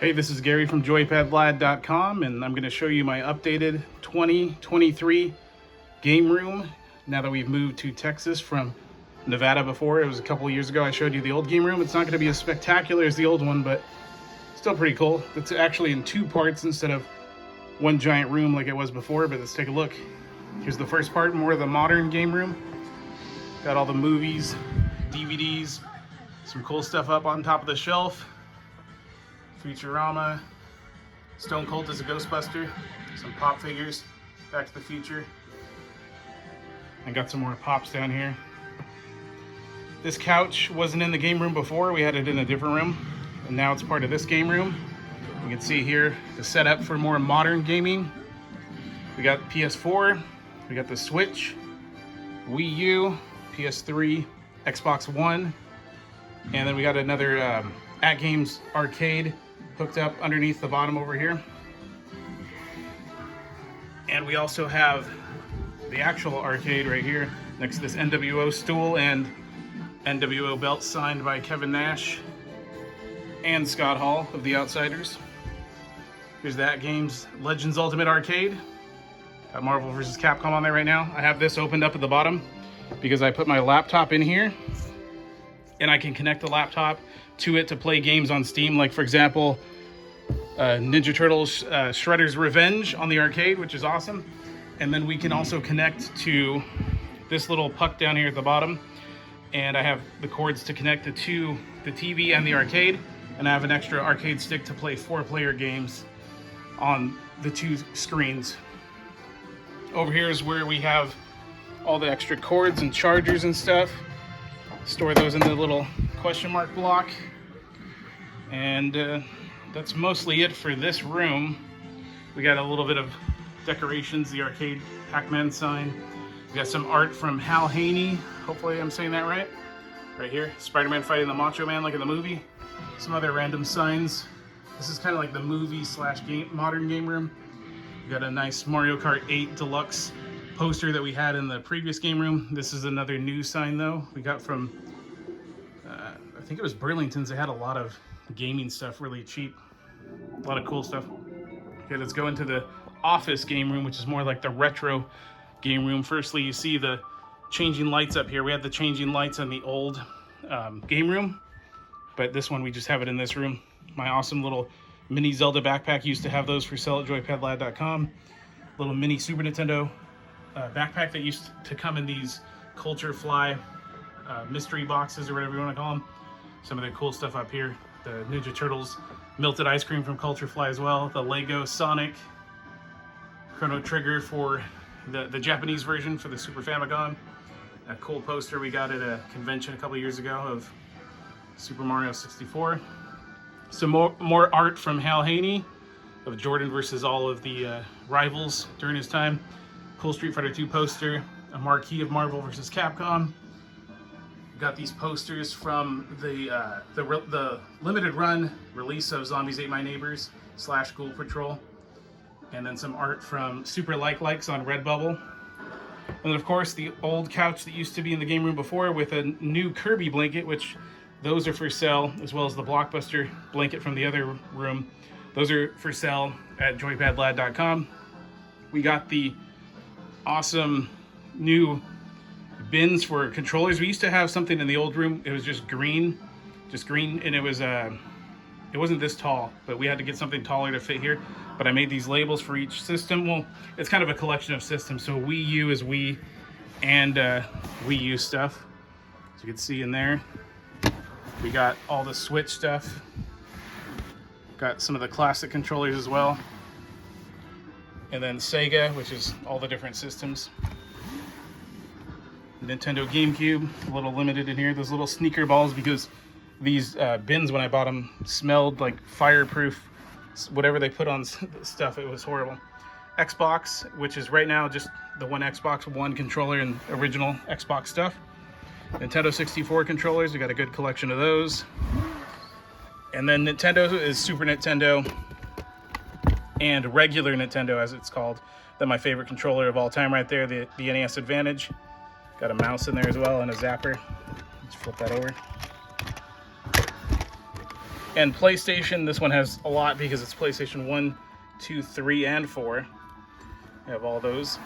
Hey, this is Gary from JoypadLad.com, and I'm going to show you my updated 2023 game room now that we've moved to Texas from Nevada. Before, it was a couple of years ago I showed you the old game room. It's not going to be as spectacular as the old one, but still pretty cool. It's actually in two parts instead of one giant room like it was before, but let's take a look. Here's the first part, more of the modern game room. Got all the movies, DVDs, some cool stuff up on top of the shelf. Futurama, Stone Cold as a Ghostbuster, some pop figures, Back to the Future. I got some more pops down here. This couch wasn't in the game room before. We had it in a different room, and now it's part of this game room. You can see here the setup for more modern gaming. We got PS4, we got the Switch, Wii U, PS3, Xbox One, and then we got another At Games arcade hooked up underneath the bottom over here. And we also have the actual arcade right here next to this NWO stool and NWO belt signed by Kevin Nash and Scott Hall of The Outsiders. Here's the At Games Legends Ultimate Arcade. Got Marvel vs. Capcom on there right now. I have this opened up at the bottom because I put my laptop in here and I can connect the laptop to it to play games on Steam, like for example Ninja Turtles Shredder's Revenge on the arcade, which is awesome. And then we can also connect to this little puck down here at the bottom, and I have the cords to connect it to the TV and the arcade, and I have an extra arcade stick to play 4-player games on the two screens. Over here is where we have all the extra cords and chargers and stuff. Store those in the little question mark block, and that's mostly it for this room. We got a little bit of decorations, the arcade Pac-Man sign. We got some art from HANEY, hopefully I'm saying that right here. Spider-Man fighting the Macho Man like in the movie. Some other random signs. This is kind of like the movie slash modern game room. We got a nice Mario Kart 8 Deluxe poster that we had in the previous game room. This is another new sign though. We got from I think it was Burlington's. They had a lot of gaming stuff really cheap. A lot of cool stuff. Okay, let's go into the office game room, which is more like the retro game room. Firstly, you see the changing lights up here. We had the changing lights in the old game room, but this one we just have it in this room. My awesome little mini Zelda backpack. Used to have those for sale at joypadlad.com. Little mini Super Nintendo backpack that used to come in these Culture Fly mystery boxes or whatever you want to call them. Some of the cool stuff up here. The Ninja Turtles melted ice cream from Culture Fly as well. The Lego Sonic Chrono Trigger for the Japanese version for the Super Famicom. A cool poster we got at a convention a couple years ago of Super Mario 64. Some more art from Hal Haney of Jordan versus all of the rivals during his time. Cool Street Fighter 2 poster. A marquee of Marvel vs. Capcom. Got these posters from the limited run release of Zombies Ate My Neighbors / Ghoul Patrol. And then some art from Super Likes on Redbubble. And then of course the old couch that used to be in the game room before with a new Kirby blanket, which those are for sale, as well as the Blockbuster blanket from the other room. Those are for sale at joypadlad.com. We got the awesome new bins for controllers. We used to have something in the old room. It was just green, and it wasn't this tall, but we had to get something taller to fit here. But I made these labels for each system. Well, it's kind of a collection of systems. So Wii U is Wii and Wii U stuff. As you can see in there, we got all the Switch stuff. Got some of the classic controllers as well. And then Sega, which is all the different systems. Nintendo GameCube, a little limited in here. Those little sneaker balls, because these bins, when I bought them, smelled like fireproof, whatever they put on stuff. It was horrible. Xbox, which is right now just the one Xbox One controller and original Xbox stuff. Nintendo 64 controllers, we got a good collection of those. And then Nintendo is Super Nintendo and regular Nintendo, as it's called. Then my favorite controller of all time right there, the NES Advantage. Got a mouse in there as well and a zapper. Let's flip that over. And PlayStation, this one has a lot because it's PlayStation 1, 2, 3, and 4. I have all those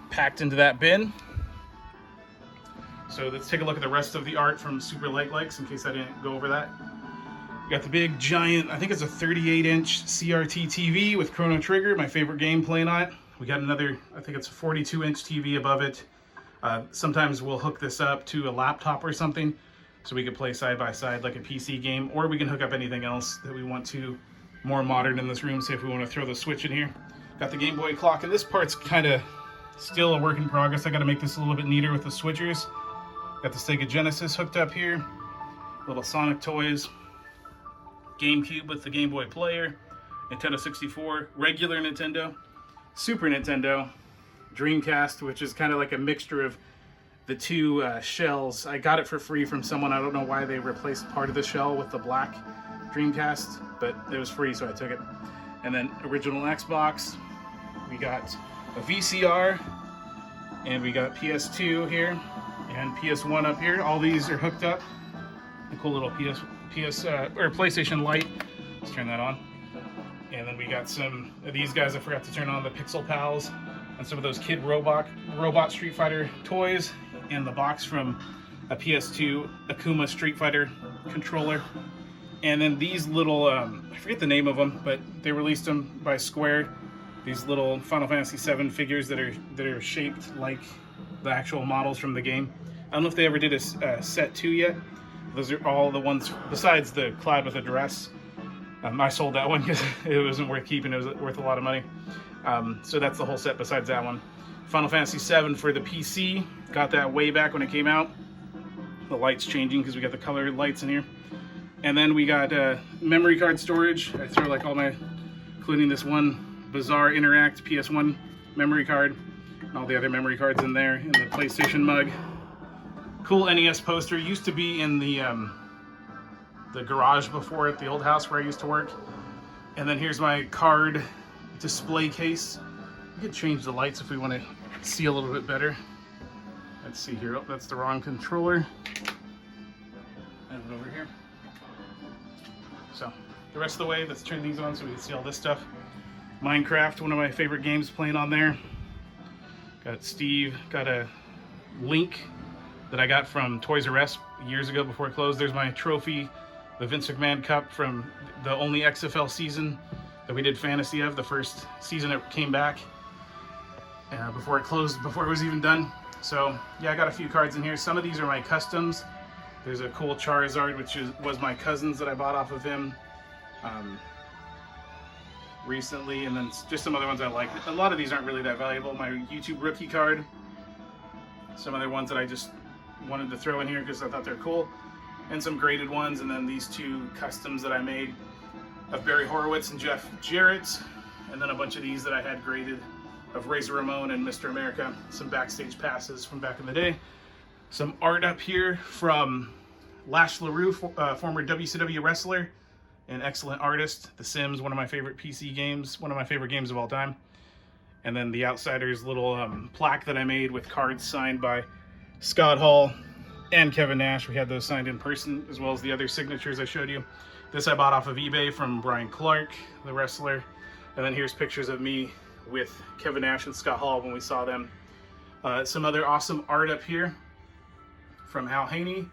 packed into that bin. So let's take a look at the rest of the art from Super Likes in case I didn't go over that. We got the big giant, I think it's a 38-inch CRT TV with Chrono Trigger, my favorite game, playing on it. We got another, I think it's a 42-inch TV above it. Sometimes we'll hook this up to a laptop or something so we could play side by side like a PC game, or we can hook up anything else that we want to more modern in this room. Say if we want to throw the Switch in here. Got the Game Boy clock, and this part's kind of still a work in progress. I got to make this a little bit neater with the switchers. Got the Sega Genesis hooked up here. Little Sonic toys. GameCube with the Game Boy player. Nintendo 64. Regular Nintendo. Super Nintendo. Dreamcast, which is kind of like a mixture of the two shells. I got it for free from someone. I don't know why they replaced part of the shell with the black Dreamcast, but it was free, so I took it. And then original Xbox. We got a VCR, and we got PS2 here, and PS1 up here. All these are hooked up. A cool little PlayStation Lite. Let's turn that on. And then we got some of these guys I forgot to turn on, the Pixel Pals, and some of those kid robot Street Fighter toys, and the box from a PS2 Akuma Street Fighter controller. And then these little, I forget the name of them, but they released them by Square. These little Final Fantasy VII figures that are shaped like the actual models from the game. I don't know if they ever did a set 2 yet. Those are all the ones besides the Cloud with a dress. I sold that one because it wasn't worth keeping. It was worth a lot of money. So that's the whole set besides that one. Final Fantasy VII for the PC. Got that way back when it came out. The light's changing because we got the color lights in here. And then we got memory card storage. I throw like all my, including this one Bizarre Interact PS1 memory card, and all the other memory cards in there, and the PlayStation mug. Cool NES poster. Used to be in the garage before at the old house where I used to work. And then here's my card display case. We could change the lights if we want to see a little bit better. Let's see here. Oh, that's the wrong controller. And over here. So the rest of the way, let's turn these on so we can see all this stuff. Minecraft, one of my favorite games, playing on there. Got Steve, got a Link that I got from Toys R Us years ago before it closed. There's my trophy, the Vince McMahon Cup from the only XFL season that we did fantasy of, the first season it came back before it closed, before it was even done. So yeah, I got a few cards in here. Some of these are my customs. There's a cool Charizard, which was my cousin's that I bought off of him recently, and then just some other ones I like. A lot of these aren't really that valuable. My YouTube rookie card. Some other ones that I just wanted to throw in here because I thought they're cool. And some graded ones, and then these two customs that I made of Barry Horowitz and Jeff Jarrett. And then a bunch of these that I had graded of Razor Ramon and Mr. America. Some backstage passes from back in the day. Some art up here from Lash LaRue, former WCW wrestler, an excellent artist. The Sims, one of my favorite PC games, one of my favorite games of all time. And then the Outsiders little plaque that I made with cards signed by Scott Hall and Kevin Nash. We had those signed in person, as well as the other signatures I showed you. This I bought off of eBay from Brian Clark, the wrestler. And then here's pictures of me with Kevin Nash and Scott Hall when we saw them. Some other awesome art up here from HANEY.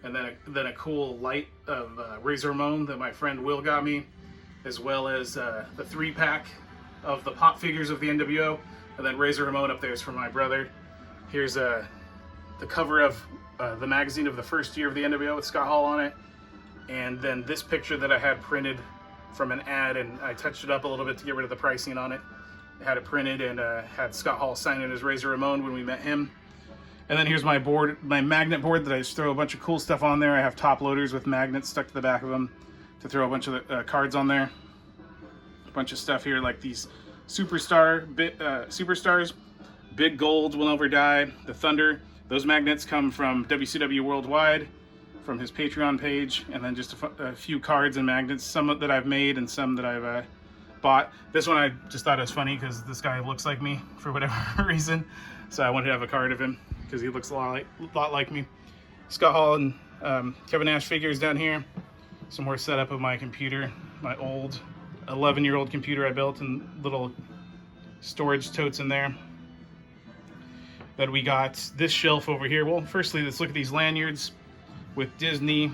And then a cool light of Razor Ramon that my friend Will got me, as well as the 3-pack of the pop figures of the NWO, and then Razor Ramon up there is from my brother. Here's the cover of the magazine of the first year of the NWO with Scott Hall on it, and then this picture that I had printed from an ad, and I touched it up a little bit to get rid of the pricing on it. I had it printed and had Scott Hall sign it as Razor Ramon when we met him. And then here's my board, my magnet board that I just throw a bunch of cool stuff on there. I have top loaders with magnets stuck to the back of them to throw a bunch of the, cards on there. A bunch of stuff here like these superstars, Big Gold, Will Never Die, the Thunder. Those magnets come from WCW Worldwide, from his Patreon page, and then just a few cards and magnets, some that I've made and some that I've bought. This one I just thought it was funny because this guy looks like me for whatever reason, so I wanted to have a card of him because he looks a lot like me. Scott Hall and Kevin Nash figures down here. Some more setup of my computer, my old 11-year-old computer I built, and little storage totes in there. Then we got this shelf over here. Well, firstly, let's look at these lanyards with Disney,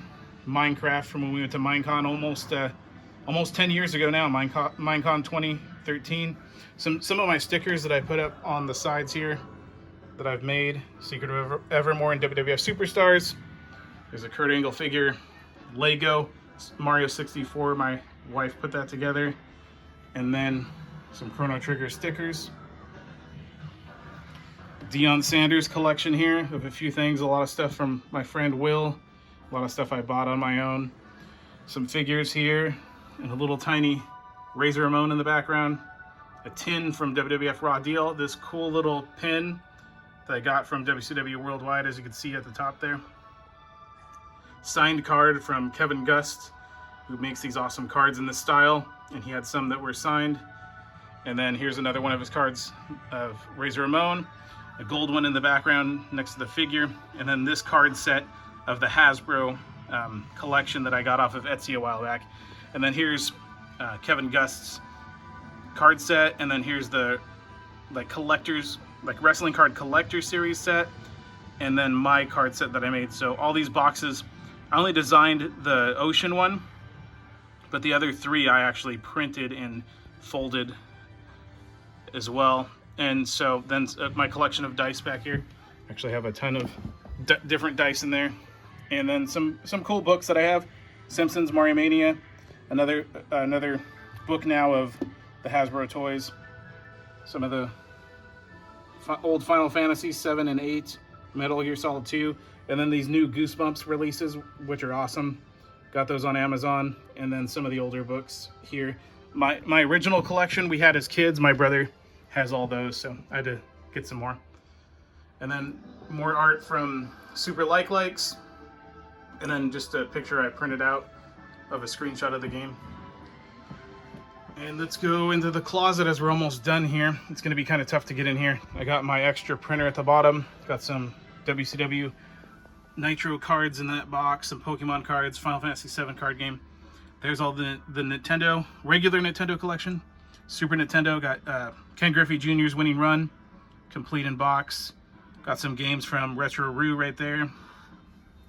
Minecraft from when we went to Minecon almost 10 years ago now, Minecon 2013. Some of my stickers that I put up on the sides here that I've made. Secret of Evermore and WWF Superstars. There's a Kurt Angle figure, Lego, Mario 64, my wife put that together. And then some Chrono Trigger stickers. Deion Sanders collection here of a few things, a lot of stuff from my friend Will, a lot of stuff I bought on my own. Some figures here, and a little tiny Razor Ramon in the background. A tin from WWF Raw Deal, this cool little pin that I got from WCW Worldwide, as you can see at the top there. Signed card from Kevin Gust, who makes these awesome cards in this style, and he had some that were signed. And then here's another one of his cards of Razor Ramon, a gold one in the background next to the figure, and then this card set of the Hasbro collection that I got off of Etsy a while back. And then here's Kevin Gust's card set, and then here's the collectors, wrestling card collector series set, and then my card set that I made. So all these boxes, I only designed the Ocean one, but the other three I actually printed and folded as well. And so then my collection of dice back here, actually have a ton of different dice in there. And then some cool books that I have. Simpsons, Mario Mania, another book now of the Hasbro toys. Some of the old Final Fantasy 7 and 8, Metal Gear Solid 2, and then these new Goosebumps releases, which are awesome. Got those on Amazon, and then some of the older books here. My original collection we had as kids, my brother has all those, so I had to get some more. And then more art from Super Likes, and then just a picture I printed out of a screenshot of the game. And let's go into the closet as we're almost done here. It's going to be kind of tough to get in here. I got my extra printer at the bottom. Got some WCW Nitro cards in that box, some Pokemon cards, Final Fantasy 7 card game. There's all the Nintendo, regular Nintendo collection. Super Nintendo, got Ken Griffey Jr.'s Winning Run, complete in box. Got some games from Retro Roo right there.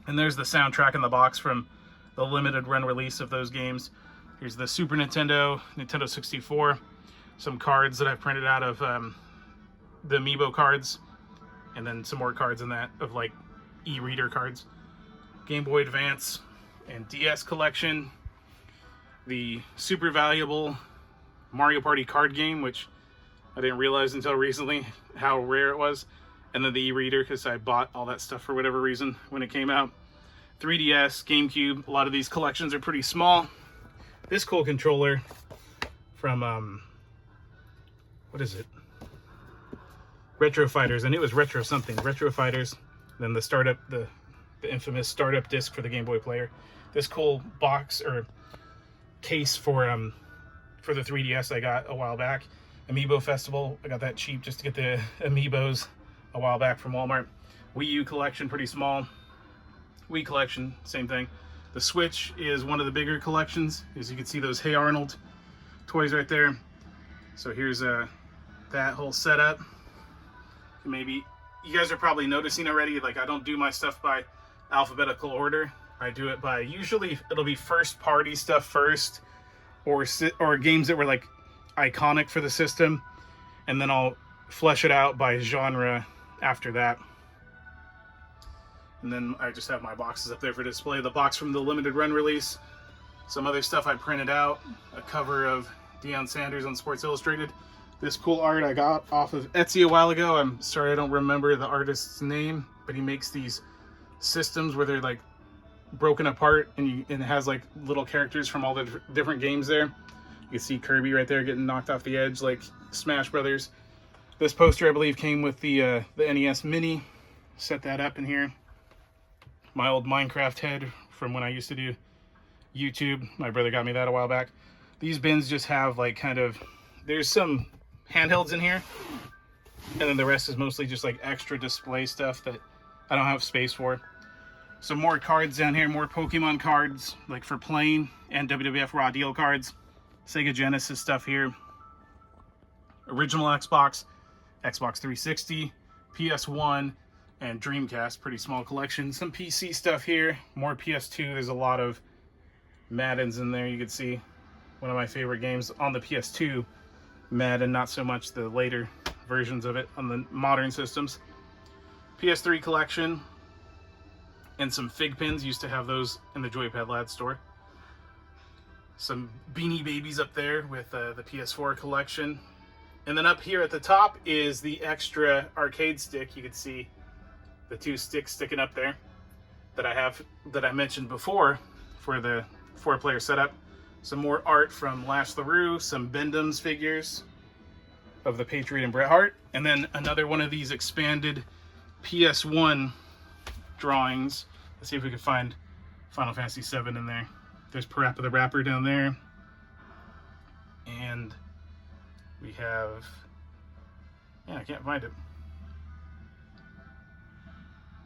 And there's the soundtrack in the box from the limited run release of those games. Here's the Super Nintendo, Nintendo 64, some cards that I've printed out of the Amiibo cards, and then some more cards in that of like e-reader cards. Game Boy Advance and DS collection. The super valuable Mario Party card game, which I didn't realize until recently how rare it was. And then the e-reader, because I bought all that stuff for whatever reason when it came out. 3DS, GameCube, a lot of these collections are pretty small. This cool controller from, what is it? Retro Fighters. I knew it was Retro something. Retro Fighters. Then the startup, the infamous startup disc for the Game Boy player. This cool box or case for the 3DS I got a while back. Amiibo Festival. I got that cheap just to get the Amiibos a while back from Walmart. Wii U collection, pretty small. Wii collection, same thing. The Switch is one of the bigger collections. As you can see, those Hey Arnold toys right there. So here's that whole setup. Maybe you guys are probably noticing already, like I don't do my stuff by alphabetical order. I do it by, usually it'll be first party stuff first, or games that were like iconic for the system, and then I'll flesh it out by genre after that. And then I just have my boxes up there for display. The box from the limited run release, some other stuff I printed out, a cover of Deion Sanders on Sports Illustrated. This cool art I got off of Etsy a while ago. I'm sorry I don't remember the artist's name, but he makes these systems where they're like broken apart, and it has like little characters from all the different games there. You can see Kirby right there getting knocked off the edge like Smash Brothers. This poster I believe came with the NES Mini. Set that up in here. My old Minecraft head from when I used to do YouTube. My brother got me that a while back. These bins just have like kind of, there's some handhelds in here, and then the rest is mostly just like extra display stuff that I don't have space for. Some more cards down here, more Pokemon cards, like for playing, and WWF Raw Deal cards. Sega Genesis stuff here. Original Xbox, Xbox 360, PS1, and Dreamcast. Pretty small collection. Some PC stuff here. More PS2. There's a lot of Maddens in there. You can see one of my favorite games on the PS2. Madden, not so much the later versions of it on the modern systems. PS3 collection. And some Fig Pins. Used to have those in the Joypad Lad store. Some Beanie Babies up there with the PS4 collection. And then up here at the top is the extra arcade stick. You can see the 2 sticks sticking up there that I have, that I mentioned before for the 4-player setup. Some more art from Lash LaRue, some Bendham's figures of the Patriot and Bret Hart, and then another one of these expanded PS1 drawings. Let's see if we can find Final Fantasy VII in there. There's Parappa the Rapper down there. And we have... yeah, I can't find it.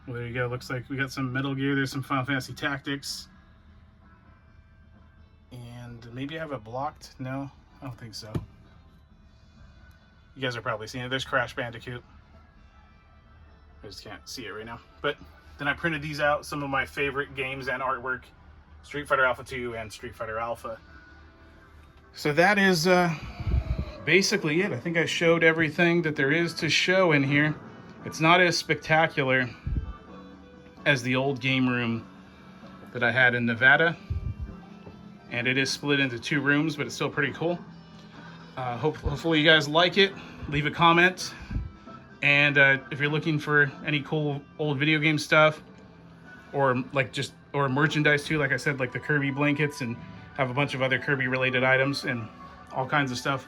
Well, there you go. Looks like we got some Metal Gear. There's some Final Fantasy Tactics. And maybe I have it blocked? No, I don't think so. You guys are probably seeing it. There's Crash Bandicoot. I just can't see it right now. But then I printed these out. Some of my favorite games and artwork. Street Fighter Alpha 2 and Street Fighter Alpha. So that is basically it. I think I showed everything that there is to show in here. It's not as spectacular as the old game room that I had in Nevada. And it is split into 2 rooms, but it's still pretty cool. Hopefully you guys like it. Leave a comment. And if you're looking for any cool old video game stuff, or or merchandise too, like I said, like the Kirby blankets, and have a bunch of other Kirby related items and all kinds of stuff,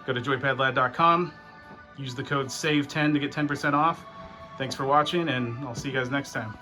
go to joypadlad.com. Use the code SAVE10 to get 10% off. Thanks for watching, and I'll see you guys next time.